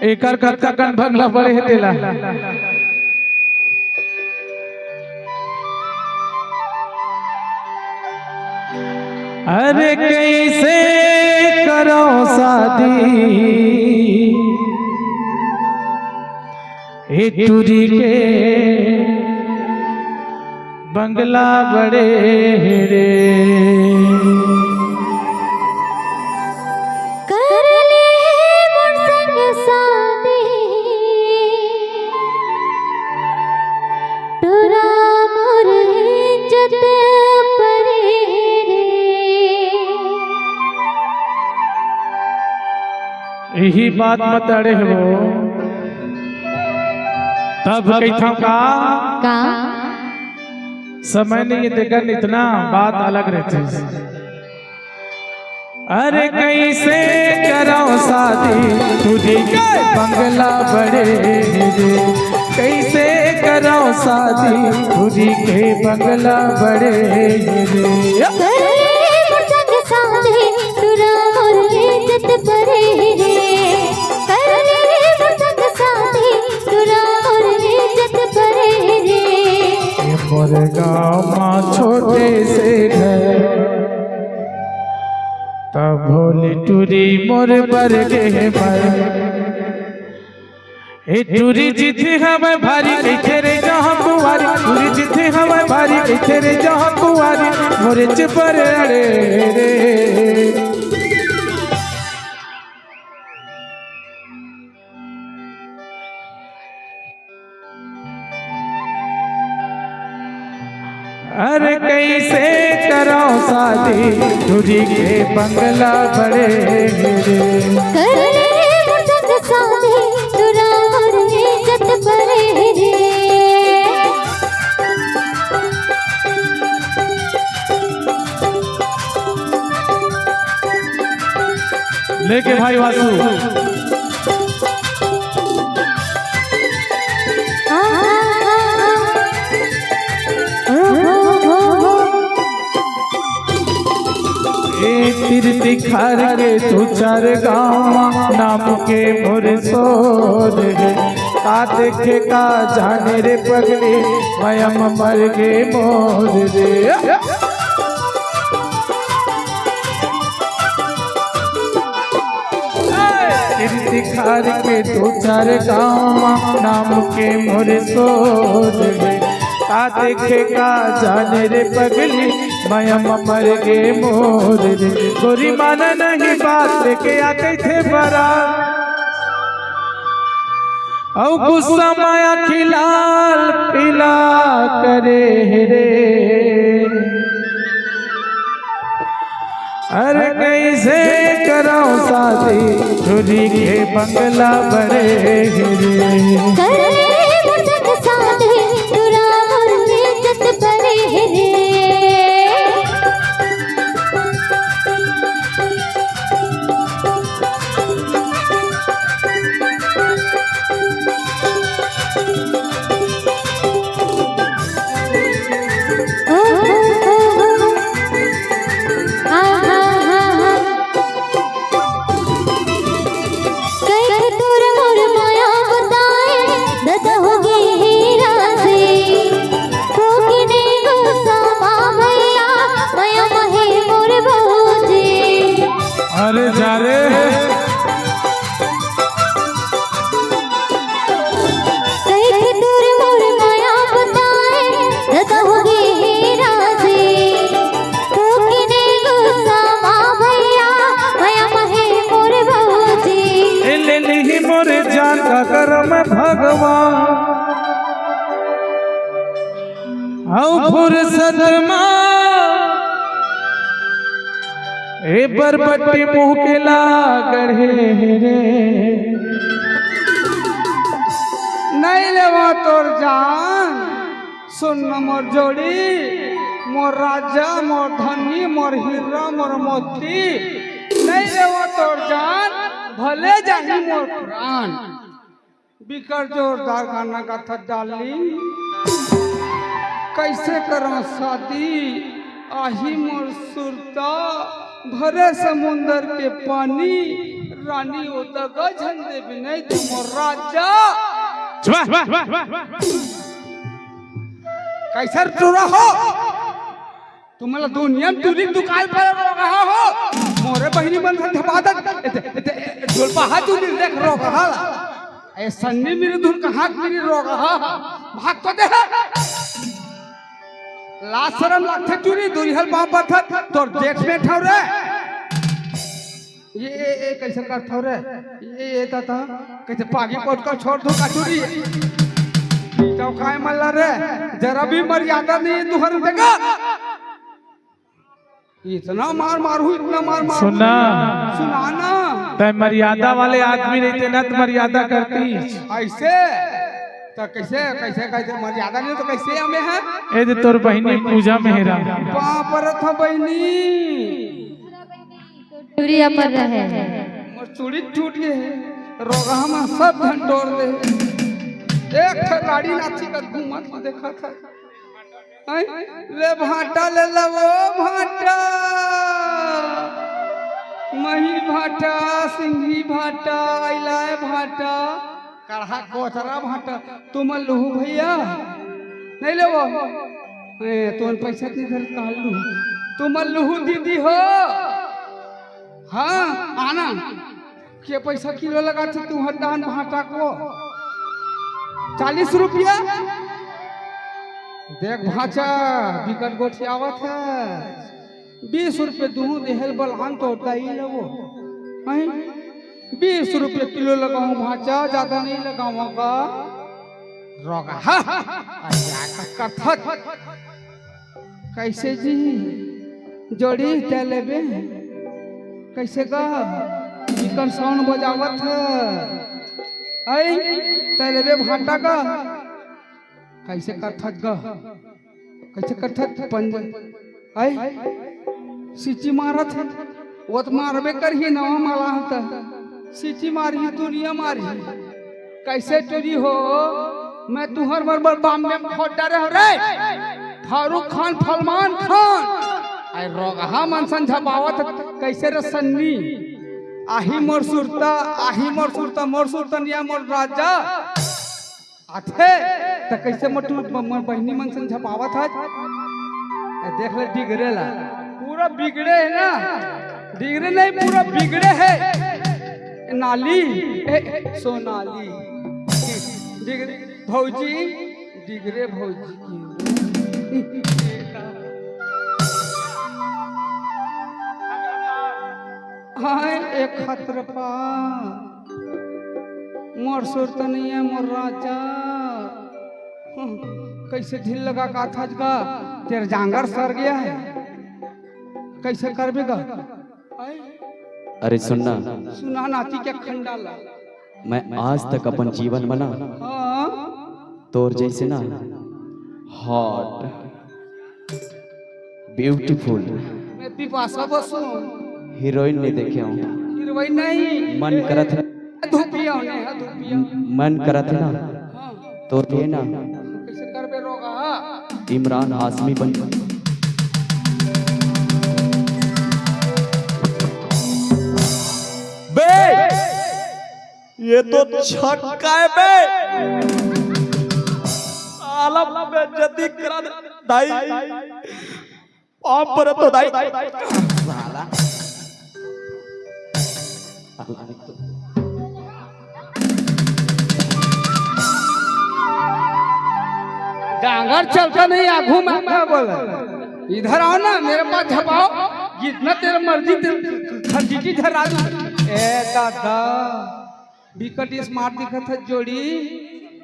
एकर कत्ता कन भंगला पड़े है तेला। अरे कैसे करो शादी हे टूरी के बंगला बड़े रे। कर ले मोर संग शादी तोरा मोर इज्जत परे रे। यही बात मत अड़े हो तब कैथा का समय नहीं देखा इतना बात अलग रहती है। अरे कैसे करो शादी तुझी के बंगला बड़े रे। कैसे करो शादी तुझी के बंगला बड़े रे। मोर गाँव माँ छोटे से घर तब भोली टूरी मोर बर गे मर। हे टूरी जिथे हमें भारी कैथे रे जहाँ कुआरी। टूरी जिथे हमें भारी कैथे रे जहाँ कुआरी मोरे चिपर अड़े रे। अरे कैसे करो शादी तुझी के बंगला बड़े रे। कर ले मोर संग शादी तोरा मोर इज्जत परे रे। लेके भाई वासु तीर दिखार के तू चार गाँव नाम के मोर सोर रे। का देखे का जाने रे पगली मयम मर गे मोर रे। तीर दिखार के तू चार गाँव नाम के मोर सोर रे। का देखे का जाने रे पगली मयम मर गे मोर रे। गोरी माना नहीं बात लेके आ कैथे बरा औ गुस्सा माया खिलाल पिला करे रे। अरे कैसे करो शादी तुझी के बंगला बड़े रे। अरे जा रे मोरे जान का करम भगवान फुर्सत ए बरबट्टी मुँह के लागढ़े रे। नहीं लेवा तोर जान सुन मोर जोड़ी मोर राजा मोर धनी मोर हीरा मोर मोती। नहीं लेवा तोर जान भले जाही मोर प्राण। बिकर जोरदार गाना का था डाली कैसे करो शादी आही मोर सुरता भरे समुंदर के पानी रानी होता का झंडे भी नहीं तुम मोर राजा कैसर चोरा हो तुम्हाला दुनिया में तुरी दुकान पर रोगा हो मोरे बहिनी मन धपादा जोलपा हाथ तुरी देख रोगा हा ए सन्नी मेरे धुन का हाथ मेरी रोगा हा भाग तो दे लाशरम लाथे चुरी दुरिहल बाप था तोर जेठ में ठाव रे ये कैसे कर ठाव रे ये था कैसे पागी पोट का छोड़ दो कचुरी तो काय मल्ला रे जरा भी मर्यादा नहीं तुहर देगा इतना मार मारू इतना मार मारू सुनाना तय मर्यादा वाले आदमी रहते ना तो मर्यादा करती ऐसे तो कैसे कैसे कैसे मर्यादा नहीं तो कैसे हमें है ए दे तोर बहिनी पूजा मेहरा बाप रे था बहिनी चूड़िया पर रहे मोर चूड़ी टूट गए रोगा हम सब धन तोड़ दे एक गाड़ी नाची का घूमत देखा था ले भाटा ले वो भाटा मही भाटा सिंघी भाटा इलाय भाटा कढ़ा कोचरा भाटा तुम लूहू भैया नहीं ले वो तुम पैसा की घर कहा लू तुम लूहू दीदी हो हाँ आना क्या पैसा किलो लगा थे तू हड्डान भाटा को 40 रुपया देख भाचा बिकट गोठी आवत है 20 रुपये दूध देहल बलहान तो दही लगो 20 रुपये किलो लगाऊं भाचा ज्यादा नहीं लगाऊंगा रोगा कैसे जी जोड़ी तेलेबे कैसे का बिकट साउंड बजावत है तेलेबे भाटा का कैसे करथत ग कैसे करथत पंजन आई सीची मारत है वो तो मारबे कर ही नवा माला होता सीची मारी दुनिया मारी कैसे टूरी हो मैं तुहर बरबर बॉम्बे में खोट डारे हो रे फारूक खान फलमान खान आई रोगा मन संझावत कैसे रे सन्नी आही मोर सुरता निया मोर राजा आथे तो कैसे मटू बहनी मन संग झपावत है देख ले बिगड़ेला पूरा बिगड़े है ना बिगड़े नहीं पूरा बिगड़े है नाली सोनाली बिगड़े भौजी बिगड़े भौजी हाँ एक खतरपा मोर सुरत नहीं है मोर राजा कैसे ढील लगा का था का तेरे जांगर सर गया है कैसे करबेगा अरे सुनना नाती के खंडाला मैं आज तक अपन जीवन बना हाँ तोर जैसे ना हॉट ब्यूटीफुल मैं पिपासा बसू हीरोइन नहीं देखे हूँ हीरोइन नहीं मन करत है धूपिया ने धूपिया मन करत है ना तो ये ना कैसे करबे रोगा इमरान हाशमी बन बे ये तो छक्का है बे आलम बेइज्जती करा दे दाई आप पर तो दाई साला डांगर चलता नहीं आगू में क्या बोला इधर आओ ना मेरे पास झपाओ जितना तेरा मर्जी खर्ची झरा दू ए दादा बिकट स्मार्ट दिखत है जोड़ी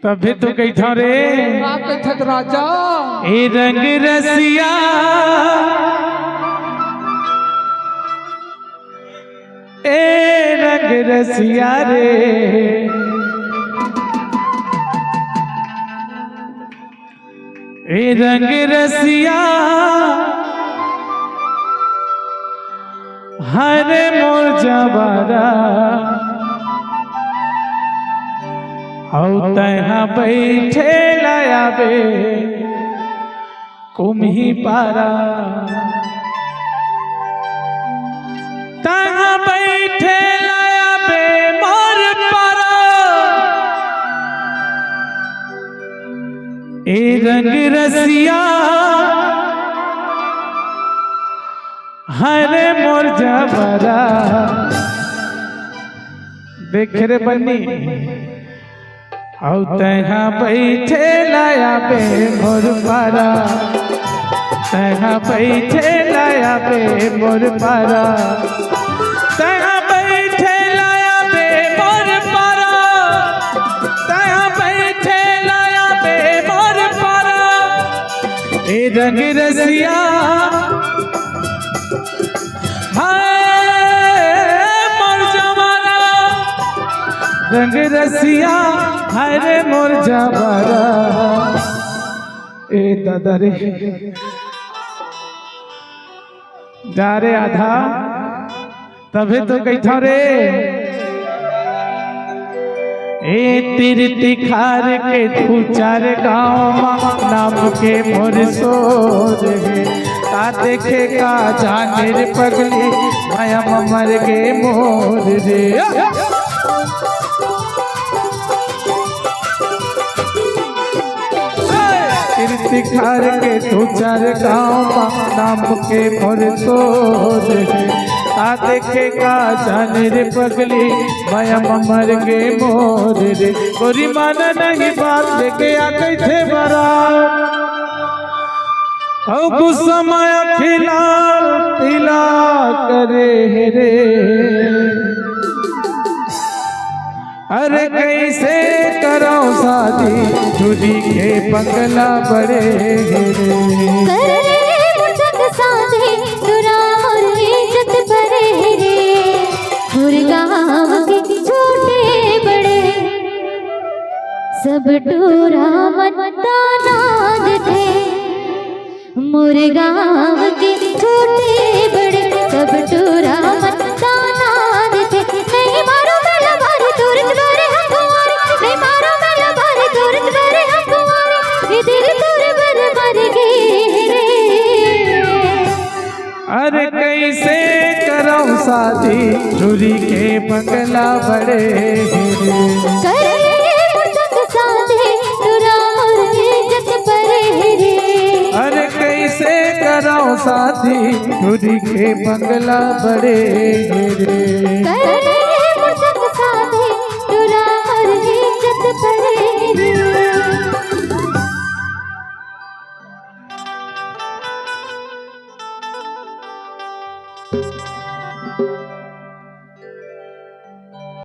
तभी तो कही था रे का कहत राजा ए रंग रसिया ए रंग रसिया रे ए रंग रसिया हरे मोर जवारा हौ तहाँ बैठे लाया बे कुम्ही पारा तहाँ बैठे लाया ए रंग रसिया हरे मोर जबरा देख रे बन्नी औ तहाँ बैठे लाया बे मोर पारा तहाँ बैठे लाया बे मोर पारा तहाँ बैठे लाया बे मोर पारा तहाँ बैठे लाया बे मोर पारा ए रंग रसिया रंग रसिया हरे मोर जबरा ए दादा रे जा रे आधा तभी तो कैठा रे ए तीर तिखार के तू चार गाँव नाम के मोर सोर है का देखे का जाने रे पगली माया मर गे मोर रे तिखार के तू चार गाँव नाम के मोर सोर है आ देखे का जाने रे पगली माया मर गे मोर रे गोरी माना नहीं बात लेके आ गई थे बरा गुस्सा माया खिला पिला करे रे अरे कैसे करो शादी झूठी के पगला बड़े करे मुझक साधे तुरा और इज्जत बरे रे गुरगांव के छोटे बड़े सब टूरा मत्ता नाद थे मुरगांव के छोटे बड़े सब टूरा मत्ता नाद थे नहीं मारो मेला मारे तुरंत बरे हम कुंवारे नहीं मारो मेला मारे तुरंत बरे हम कुंवारे ये दिल तुर बर मर गए रे अरे कैसे करो शादी झूठी के पगला बड़े करे मुझक साधे तुरा और इज्जत बरे रे अरे कैसे करो शादी झूठी के पगला बड़े करे